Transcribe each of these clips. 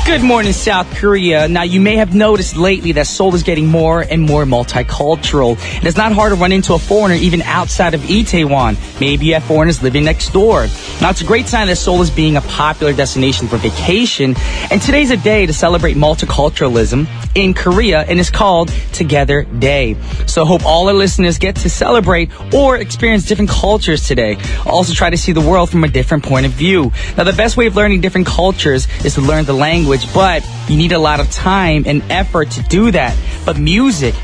Good morning, South Korea. Now, you may have noticed lately that Seoul is getting more and more multicultural. And it's not hard to run into a foreigner even outside of Itaewon. Maybe you have foreigners living next door. Now, it's a great sign that Seoul is being a popular destination for vacation. And today's a day to celebrate multiculturalism in Korea, and it's called Together Day. So I hope all our listeners get to celebrate or experience different cultures today. Also try to see the world from a different point of view. Now, the best way of learning different cultures is to learn the language, but you need a lot of time and effort to do that. But music,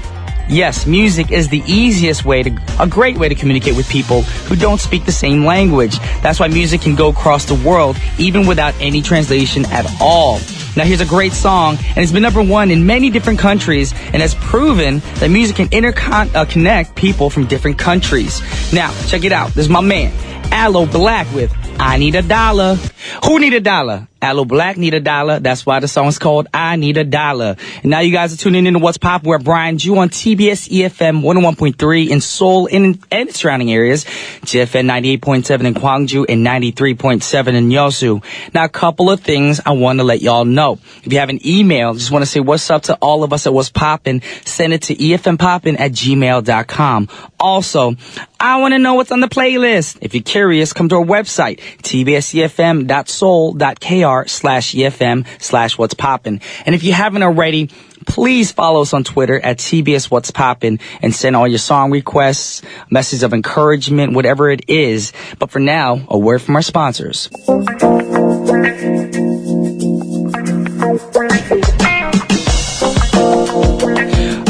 yes, music is the easiest way a great way to communicate with people who don't speak the same language. That's why music can go across the world even without any translation at all. Now, here's a great song, and it's been #1 in many different countries and has proven that music can connect people from different countries. Now, check it out. This is my man, Aloe Black with I Need a Dollar. Who need a dollar? Aloe Black need a dollar. That's why the song is called I Need a Dollar. And now you guys are tuning in to What's Pop with Brian Ju on TBS EFM 101.3 in Seoul and its surrounding areas, GFN 98.7 in Gwangju and 93.7 in Yeosu. Now, a couple of things I want to let y'all know. If you have an email, just want to say what's up to all of us at What's Poppin', send it to efmpoppin@gmail.com. Also, I want to know what's on the playlist. If you're curious, come to our website, tbsefm.soul.kr/efm/what's poppin'. And if you haven't already, please follow us on Twitter at TBS What's Poppin' and send all your song requests, messages of encouragement, whatever it is. But for now, a word from our sponsors.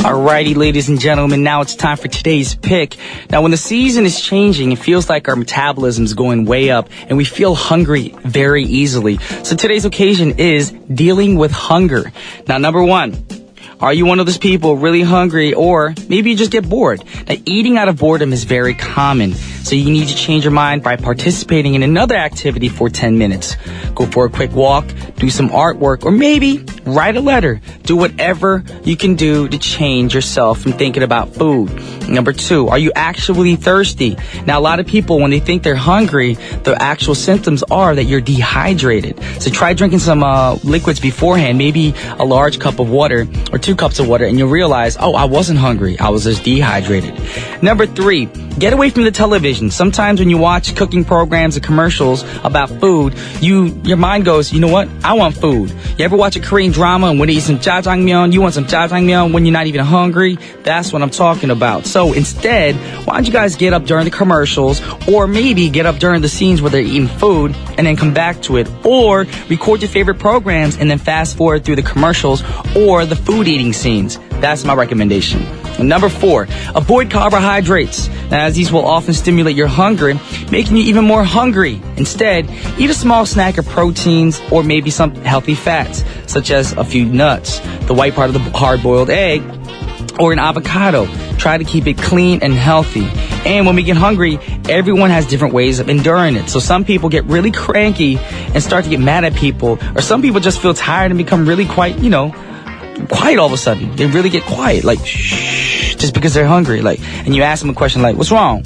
Alrighty, ladies and gentlemen, now it's time for today's pick. Now, when the season is changing, it feels like our metabolism is going way up and we feel hungry very easily. So today's occasion is dealing with hunger. Now, number 1, are you one of those people really hungry, or maybe you just get bored? Now, eating out of boredom is very common, so you need to change your mind by participating in another activity for 10 minutes. Go for a quick walk, do some artwork, or maybe write a letter. Do whatever you can do to change yourself from thinking about food. Number 2, are you actually thirsty? Now, a lot of people, when they think they're hungry, the actual symptoms are that you're dehydrated. So try drinking some liquids beforehand, maybe a large cup of water or 2 cups of water, and you'll realize, oh, I wasn't hungry. I was just dehydrated. Number 3, get away from the television. Sometimes when you watch cooking programs and commercials about food, your mind goes, you know what? I want food. You ever watch a Korean drama and when they eat some jjajangmyeon, you want some jjajangmyeon when you're not even hungry? That's what I'm talking about. So instead, why don't you guys get up during the commercials, or maybe get up during the scenes where they're eating food and then come back to it, or record your favorite programs and then fast forward through the commercials or the food eating scenes. That's my recommendation. And number 4, avoid carbohydrates. Now, as these will often stimulate your hunger, making you even more hungry. Instead, eat a small snack of proteins or maybe some healthy fats, such as a few nuts, the white part of the hard-boiled egg, or an avocado. Try to keep it clean and healthy. And when we get hungry, everyone has different ways of enduring it. So some people get really cranky and start to get mad at people, or some people just feel tired and become really quiet all of a sudden. They really get quiet, like, shh, just because they're hungry. And you ask them a question like, what's wrong?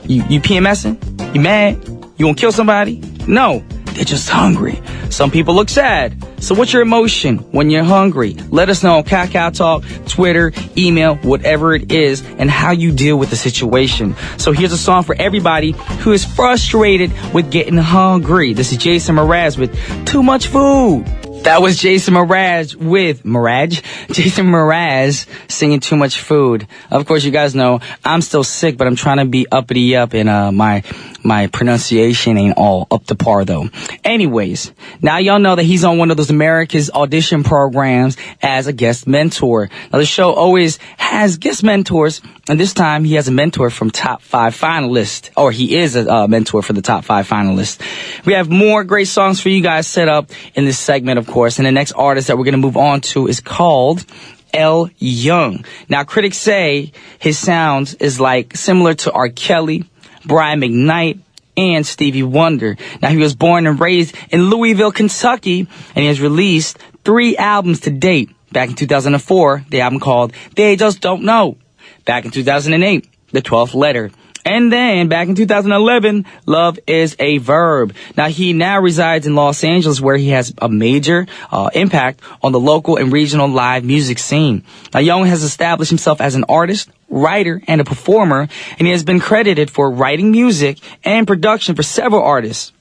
You PMSing? You mad? You won't kill somebody? No, they're just hungry. Some people look sad. So what's your emotion when you're hungry? Let us know on Kakao Talk, Twitter, email, whatever it is, and how you deal with the situation. So here's a song for everybody who is frustrated with getting hungry. This is Jason Mraz with Too Much Food. That was Jason Mraz Jason Mraz singing Too Much Food. Of course, you guys know I'm still sick, but I'm trying to be uppity up, and my pronunciation ain't all up to par though. Anyways, now y'all know that he's on one of those America's audition programs as a guest mentor. Now the show always has guest mentors, and this time he has a mentor from top 5 finalists, or he is a mentor for the top 5 finalists. We have more great songs for you guys set up in this segment, of course, and the next artist that we're going to move on to is called L. Young. Now, critics say his sound is similar to R. Kelly, Brian McKnight, and Stevie Wonder. Now, he was born and raised in Louisville, Kentucky, and he has released 3 albums to date. Back in 2004, the album called They Just Don't Know. Back in 2008, The 12th Letter. And then back in 2011, Love is a Verb. Now he now resides in Los Angeles where he has a major impact on the local and regional live music scene. Now Young has established himself as an artist, writer, and a performer, and he has been credited for writing music and production for several artists,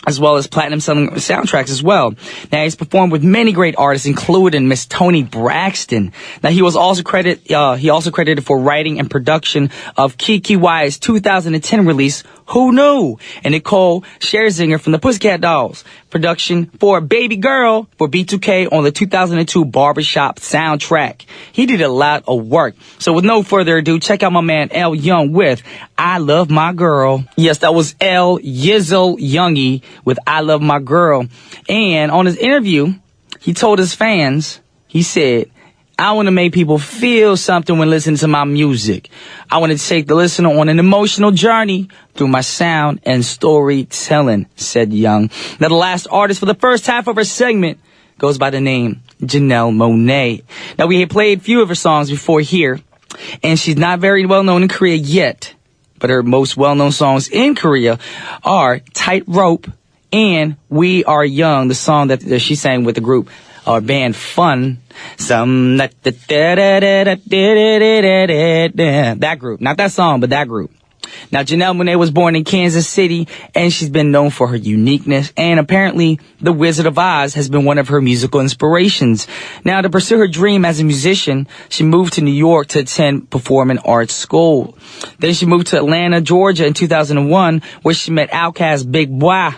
as well as platinum-selling soundtracks as well. Now, he's performed with many great artists, including Miss Toni Braxton. Now, he also credited for writing and production of Kiki Wyatt's 2010 release, Who Knew? And Nicole Scherzinger from the Pussycat Dolls. Production for Baby Girl for B2K on the 2002 Barbershop soundtrack. He did a lot of work. So with no further ado, check out my man L Young with I Love My Girl. Yes, that was L Yizzle Youngie with I Love My Girl. And on his interview, he told his fans, he said, I want to make people feel something when listening to my music. I want to take the listener on an emotional journey through my sound and storytelling, said Young. Now, the last artist for the first half of her segment goes by the name Janelle Monáe. Now, we had played a few of her songs before here, and she's not very well known in Korea yet. But her most well-known songs in Korea are Tightrope and We Are Young, the song that she sang with the group or band Fun. That group. Not that song, but that group. Now, Janelle Monáe was born in Kansas City, and she's been known for her uniqueness, and apparently The Wizard of Oz has been one of her musical inspirations. Now, to pursue her dream as a musician, she moved to New York to attend performing arts school. Then she moved to Atlanta, Georgia in 2001, where she met Outkast Big Boy.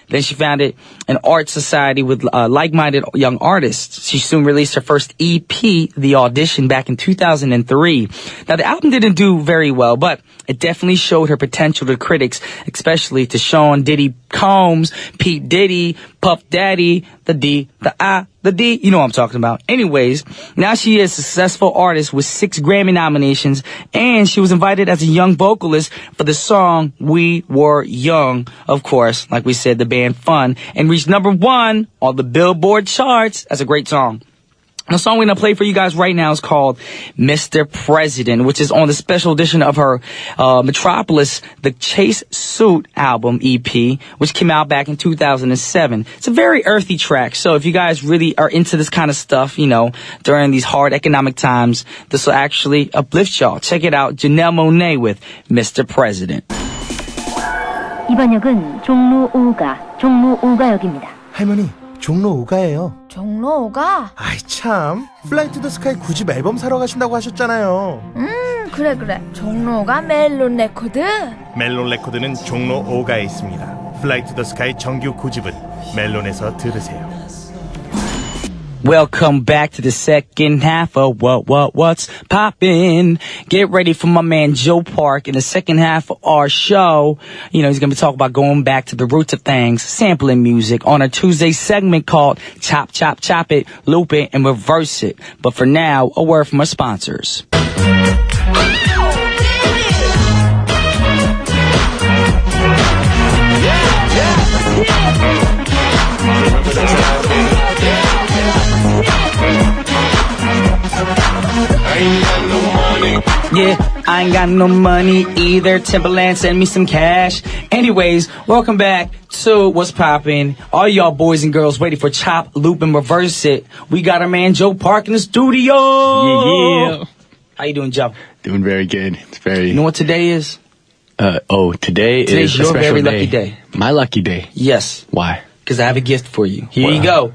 Then she founded an art society with like-minded young artists. She soon released her first EP, The Audition, back in 2003. Now, the album didn't do very well, but it definitely showed her potential to critics, especially to Sean Diddy Combs, Pete Diddy, Puff Daddy, the D, the I, the D. You know what I'm talking about. Anyways, now she is a successful artist with 6 Grammy nominations, and she was invited as a young vocalist for the song We Were Young, of course, like we said, the band Fun, and reached #1 on the Billboard charts. That's a great song. The song we're going to play for you guys right now is called Mr. President, which is on the special edition of her Metropolis, The Chase Suit album EP, which came out back in 2007. It's a very earthy track, so if you guys really are into this kind of stuff, you know, during these hard economic times, this will actually uplift y'all. Check it out, Janelle Monáe with Mr. President. 이번 역은 종로 5가역입니다. 할머니, 종로 5가예요. 종로 5가? 아이 참, 플라이투더스카이 9집 앨범 사러 가신다고 하셨잖아요. 그래. 종로 5가 멜론 레코드? 멜론 레코드는 종로 5가에 있습니다. 플라이투더스카이 정규 9집은 멜론에서 들으세요. Welcome back to the second half of What's Poppin'. Get ready for my man Joe Park in the second half of our show. You know, he's going to be talking about going back to the roots of things, sampling music on a Tuesday segment called Chop, Chop, Chop It, Loop It, and Reverse It. But for now, a word from our sponsors. Yeah, I ain't got no money either. Timberland, send me some cash. Anyways, welcome back to What's Poppin'. All y'all boys and girls ready for Chop, Loop, and Reverse It. We got our man Joe Park in the studio. Yeah. How you doing, Joe? Doing very good. It's very... You know what today is? Today's is a your special very day. lucky day. My lucky day? Yes. Why? Because I have a gift for you. Here Wow. you go.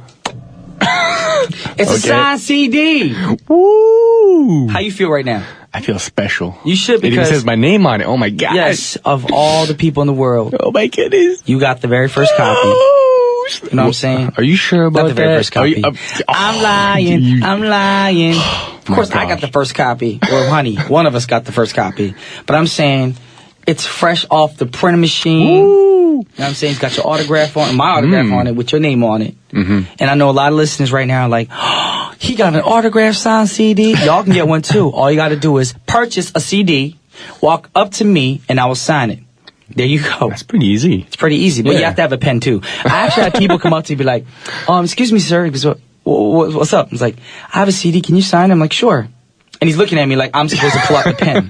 It's a signed CD. Woo! How you feel right now? I feel special. You should, It even because... says my name on it. Oh my gosh. Yes, of all the people in the world, Oh my goodness. you got the very first copy. Oh, You know what I'm saying? Are you sure about Not the very that? first copy. I'm lying. I'm lying. Of course, I got the first copy. Or, honey, one of us got the first copy. But I'm saying it's fresh off the printer machine. Woo! You know what I'm saying? It's got your autograph on it, my autograph on it, with your name on it. Mm-hmm. And I know a lot of listeners right now are like, oh, he got an autograph signed CD. Y'all can get one too. All you got to do is purchase a CD, walk up to me, and I will sign it. There you go. That's pretty easy. It's pretty easy, but Yeah. you have to have a pen too. I actually had people come up to me and be like, excuse me, sir. He goes, what's up? It's like, I have a CD. Can you sign it? I'm like, sure. And he's looking at me like I'm supposed to pull out the pen.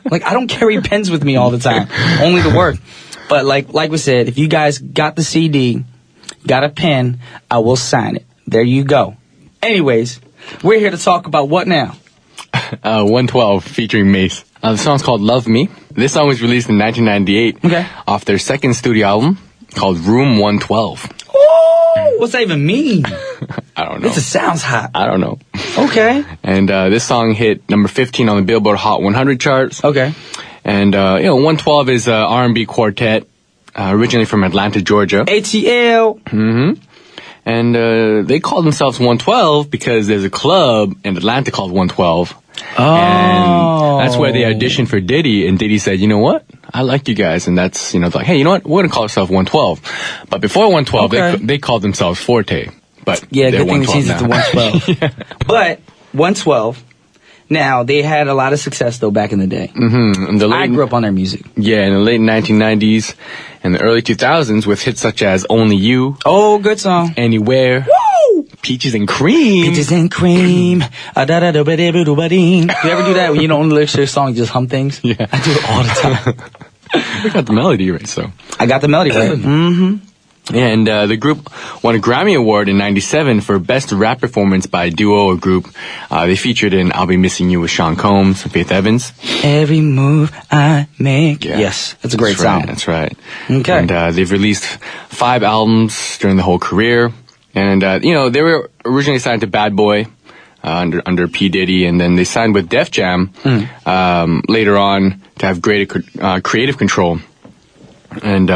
Like, I don't carry pens with me all the time. Only to work. But like we said, if you guys got the CD, got a pen, I will sign it. There you go. Anyways, we're here to talk about what now? 112 featuring Mace. The song's called Love Me. This song was released in 1998 off their second studio album called Room 112. Oh, what's that even mean? I don't know. This just sounds hot. I don't know. Okay. And this song hit number 15 on the Billboard Hot 100 charts. Okay. And, 112 is an R&B quartet, originally from Atlanta, Georgia. ATL. Mm-hmm. And they call themselves 112 because there's a club in Atlanta called 112. Oh. And that's where they auditioned for Diddy, and Diddy said, you know what? I like you guys. And that's, like, hey, you know what? We're going to call ourselves 112. But before 112, they called themselves Forte. But yeah, they're good thing it changed it to 112. Yeah. But 112, now, they had a lot of success, though, back in the day. Mm-hmm. I grew up on their music. Yeah, in the late 1990s and the early 2000s with hits such as Only You. Oh, good song. Anywhere. Woo! Peaches and Cream. Peaches and Cream. Do you ever do that when you don't lyrics to your song, you just hum things? Yeah. I do it all the time. We got the melody right, so. I got the melody right. Mm-hmm. And the group won a Grammy Award in 97 for Best Rap Performance by a Duo or Group. They featured in I'll Be Missing You with Sean Combs and Faith Evans. Every move I make. Yeah. Yes, that's a great song. That's right. Okay. And they've released 5 albums during the whole career. And, they were originally signed to Bad Boy under P. Diddy, and then they signed with Def Jam later on to have greater creative control. And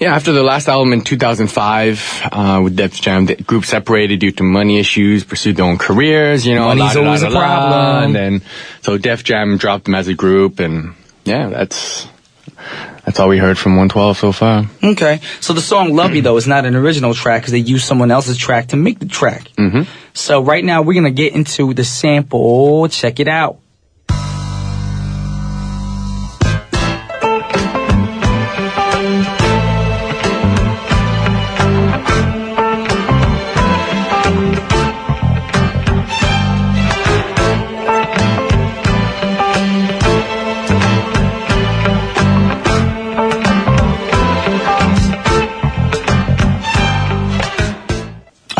after the last album in 2005 with Def Jam, the group separated due to money issues, pursued their own careers, Money's always a problem. And then, so Def Jam dropped them as a group, and yeah, that's all we heard from 112 so far. Okay. So the song Love Me, though, is not an original track because they used someone else's track to make the track. Mm-hmm. So right now we're going to get into the sample. Check it out.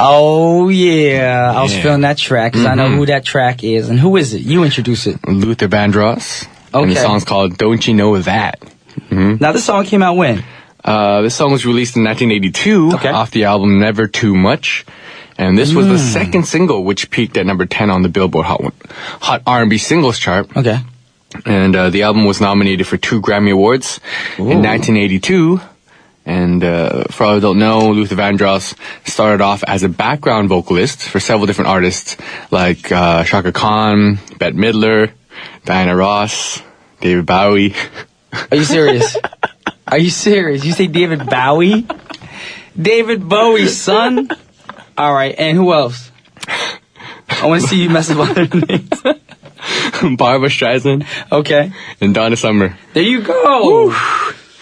Oh, yeah. I was feeling that track because I know who that track is. And who is it? You introduce it. Luther Vandross. Okay. And the song's called Don't You Know That. Mm-hmm. Now, this song came out when? This song was released in 1982 off the album Never Too Much. And this was the second single, which peaked at number 10 on the Billboard Hot R&B Singles chart. Okay. And the album was nominated for 2 Grammy Awards in 1982. And for all who don't know, Luther Vandross started off as a background vocalist for several different artists like Shaka Khan, Bette Midler, Diana Ross, David Bowie. Are you serious? Are you serious? You say David Bowie? David Bowie's son? All right, and who else? I want to see you mess up other names. Barbara Streisand. Okay. And Donna Summer. There you go. Woo.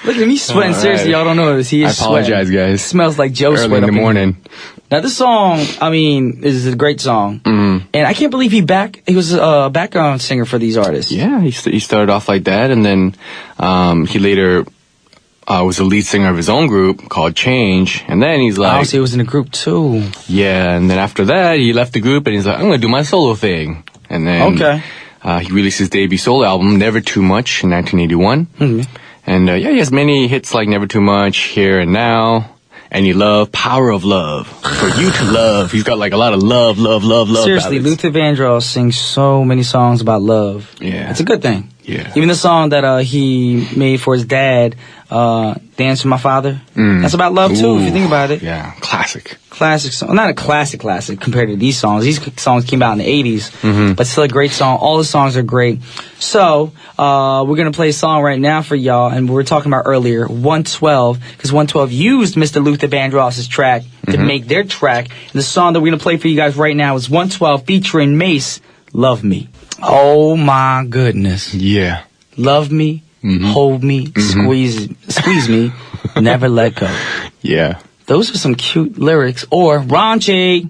Look at me sweating. Right. Seriously, y'all don't know this. He is I apologize, sweating. Guys. It smells like Joe early sweat in the morning. Now, this song, is a great song. Mm-hmm. And I can't believe he was a background singer for these artists. Yeah, he started off like that, and then he later was the lead singer of his own group called Change, and then he's like... Oh, so he was in a group too. Yeah, and then after that, he left the group, and he's like, I'm going to do my solo thing. And then he released his debut solo album, Never Too Much, in 1981. Mm-hmm. And he has many hits like Never Too Much, Here and Now, Any Love, Power of Love, For You to Love. He's got like a lot of love. Seriously, ballads. Luther Vandross sings so many songs about love. Yeah. It's a good thing. Yeah. Even the song that he made for his dad, Dance with My Father, that's about love too, if you think about it. Yeah, classic. Classic song. Not a classic compared to these songs. These songs came out in the 80s, but still a great song. All the songs are great. So, we're going to play a song right now for y'all, and we were talking about earlier, 112, because 112 used Mr. Luther Vandross's track to make their track. And the song that we're going to play for you guys right now is 112 featuring Mace, Love Me. Oh my goodness. Yeah. Love me, hold me, squeeze me, never let go. Yeah. Those are some cute lyrics. Or raunchy.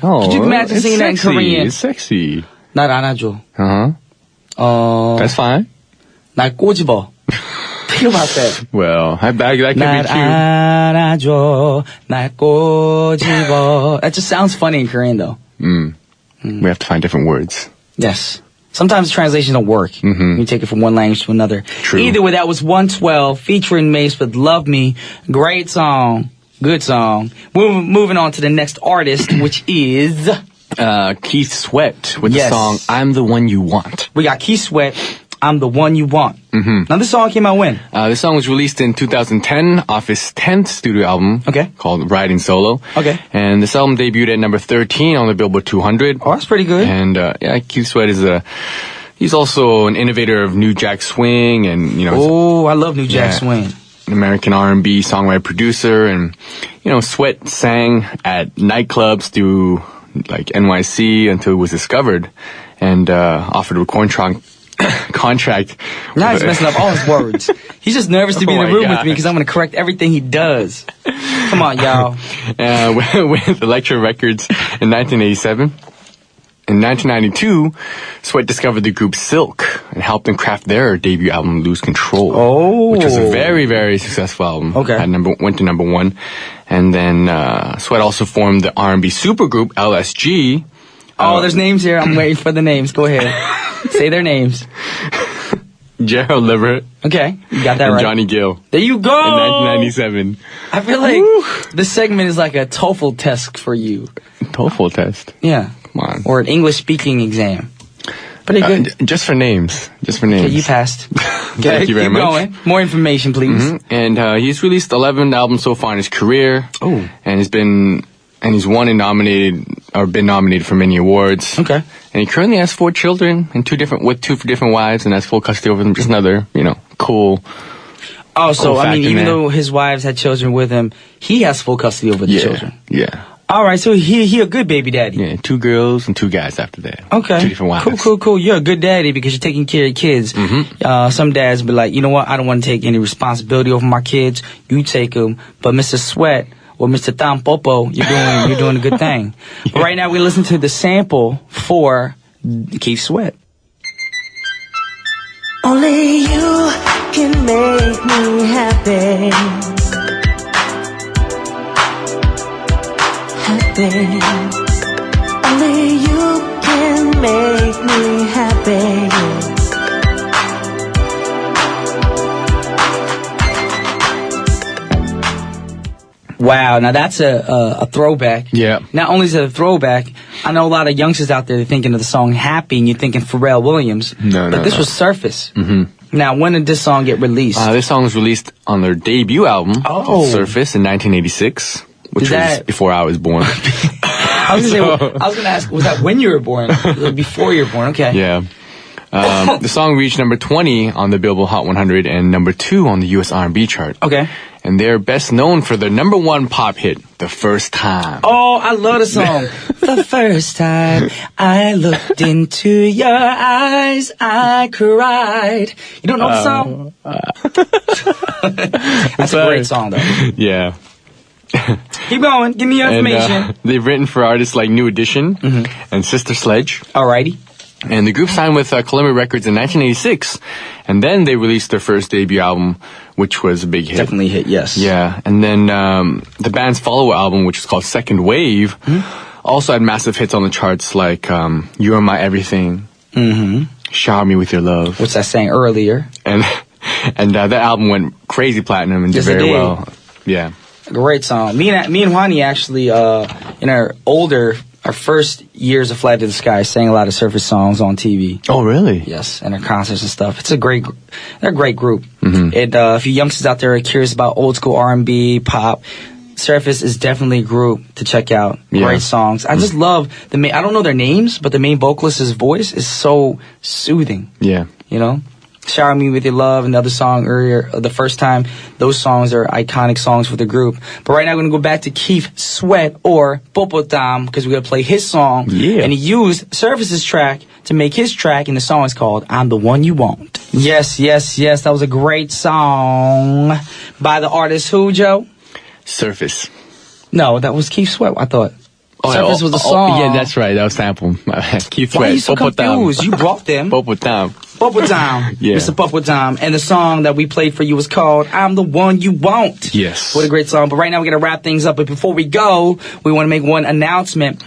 No. Could you imagine singing that in Korean? It's sexy. 날 안아줘. That's fine. 날 꼬집어. Think about that. Well, that could be 날 cute. 안아줘. 날 꼬집어. That just sounds funny in Korean, though. We have to find different words. Yes. Sometimes translations don't work. You take it from one language to another. True. Either way, that was 112 featuring Mace with Love Me. Great song. Good song. Moving on to the next artist, which is... Keith Sweat with Yes. the song I'm the One You Want. We got Keith Sweat, I'm the One You Want. Now, this song came out when? This song was released in 2010 off his 10th studio album called Riding Solo. Okay. And this album debuted at number 13 on the Billboard 200. Oh, that's pretty good. And Keith Sweat is he's also an innovator of New Jack Swing and, Oh, I love New Jack Swing. an American R&B songwriter producer. And, Sweat sang at nightclubs through like NYC until it was discovered and offered a contract. Now he's messing up all his words. He's just nervous to be in the my room with God. me because I'm going to correct everything he does. Come on, y'all. With Elektra Records in 1987. In 1992, Sweat discovered the group Silk and helped them craft their debut album, Lose Control, which was a very, very successful album. Okay. Went to number 1. And then Sweat also formed the R&B supergroup LSG. Oh, there's names here. I'm waiting for the names. Go ahead. Say their names. Gerald Levert Okay, you got that and right. Johnny Gill There you go. in 1997. I feel like this segment is like a TOEFL test for you. TOEFL test. Yeah. Come on. Or an English speaking exam. Pretty good. Just for names. Just for names. Okay, you passed. Thank you very Keep much. going. More information, please. And he's released 11 albums so far in his career. Oh. And he's won and been nominated for many awards. Okay. And he currently has 4 children and two different wives and has full custody over them. Just another, cool. Oh, so, Cool I mean, fact in even there. though his wives had children with him, he has full custody over the children. Yeah. All right, so he a good baby daddy. Yeah, 2 girls and 2 guys after that. Okay. 2 different wives. Cool. You're a good daddy because you're taking care of kids. Some dads be like, you know what? I don't want to take any responsibility over my kids. You take them. But Mr. Sweat or Mr. Tampopo, you're doing a good thing. But right now we listen to the sample for Keith Sweat. Only you can make me happy. Only you can make me happy. Wow, now that's a throwback. Yeah. Not only is it a throwback, I know a lot of youngsters out there that are thinking of the song Happy and you're thinking Pharrell Williams. But this was Surface. Now, when did this song get released? This song was released on their debut album, Oh. Surface, in 1986, which Is was that- before I was born. I was gonna ask, was that when you were born? Like before you were born? Okay. Yeah. The song reached number 20 on the Billboard Hot 100 and number 2 on the US R&B chart. Okay. And they're best known for their number 1 pop hit, The First Time. Oh, I love the song. The first time I looked into your eyes, I cried. You don't know the song? That's a great song, though. Yeah. Keep going. Give me your information. And they've written for artists like New Edition and Sister Sledge. Alrighty. And the group signed with Columbia Records in 1986. And then they released their first debut album, which was a big hit. Definitely hit, yes. Yeah. And then the band's follow-up album, which is called Second Wave, also had massive hits on the charts like You Are My Everything, Shower Me With Your Love. Which I sang earlier. And that album went crazy platinum and did Yes, it very did. well. Yeah. Great song. Me and Juani actually, in our first years of Flight to the Sky, sang a lot of Surface songs on TV. Oh, really? Yes, and their concerts and stuff. They're a great group. If you youngsters out there are curious about old school R&B, pop, Surface is definitely a group to check out. Yeah. Great songs. I just love I don't know their names, but the main vocalist's voice is so soothing. Yeah. You know? Shower Me With Your Love, another song earlier, The First Time. Those songs are iconic songs for the group. But right now we're going to go back to Keith Sweat or Popotam because we're going to play his song. Yeah. And he used Surface's track to make his track, and the song is called I'm the One You Want. Yes. That was a great song by the artist who, Joe? Surface. No, that was Keith Sweat, I thought. Surface was a song. Yeah, that's right. That was sample. Keith Why are Sweat. you so confused? You brought them. Bubble Time. Bubble Time. Yeah. Mr. Bubble Time. And the song that we played for you was called I'm the One You Want. Yes. What a great song. But right now we're going to wrap things up. But before we go, we want to make one announcement.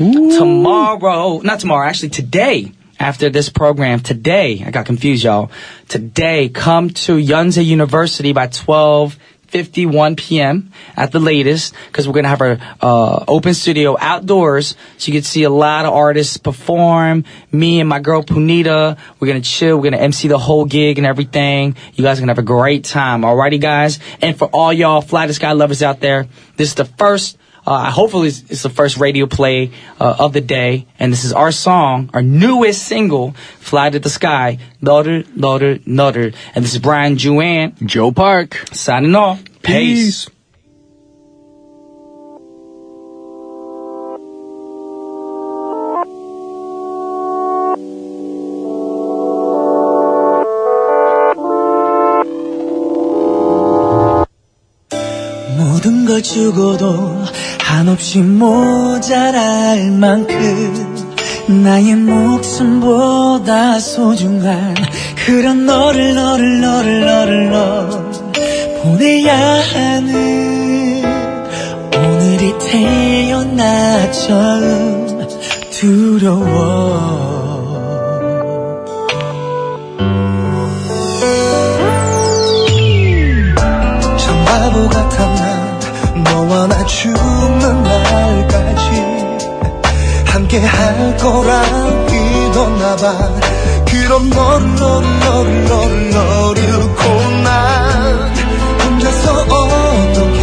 Today, after this program, I got confused, y'all. Today, come to Yonsei University by 12:51 p.m. at the latest, because we're going to have our open studio outdoors, so you can see a lot of artists perform. Me and my girl Punita, we're going to chill, we're going to MC the whole gig and everything. You guys are going to have a great time. Alrighty, guys? And for all y'all Fly to Sky lovers out there, this is the first, hopefully it's the first radio play of the day, and this is our song, our newest single, Fly to the Sky, Nutter, Nutter, Nutter. And this is Brian Juan, Joe Park. signing off. Peace. 모든 걸 죽어도 한없이 모자랄 만큼 나의 목숨보다 소중한 그런 너를 보내야 하는 오늘이 태어나 처음 두려워. 참 바보 같아 난 너와 나 죽는 날까지 함께 할 거라 믿었나 봐. 그럼 너를 잃고 난 혼자서 어떻게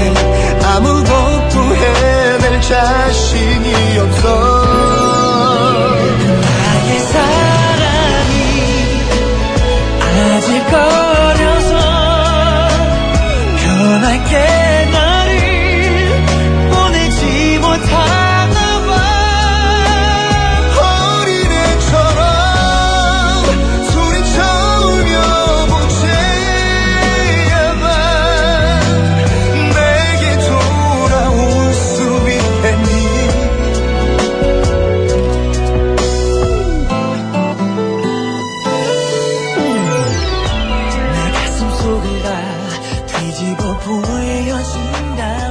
아무것도 해낼 자신이 없어. 나의 사랑이 아직 어려서 변할게 너를 보내지 못하나 봐. 어린애처럼 소리쳐오며 보채야만 내게 돌아올 수 있겠니. 내 가슴 속을 다 뒤집어 보여준다.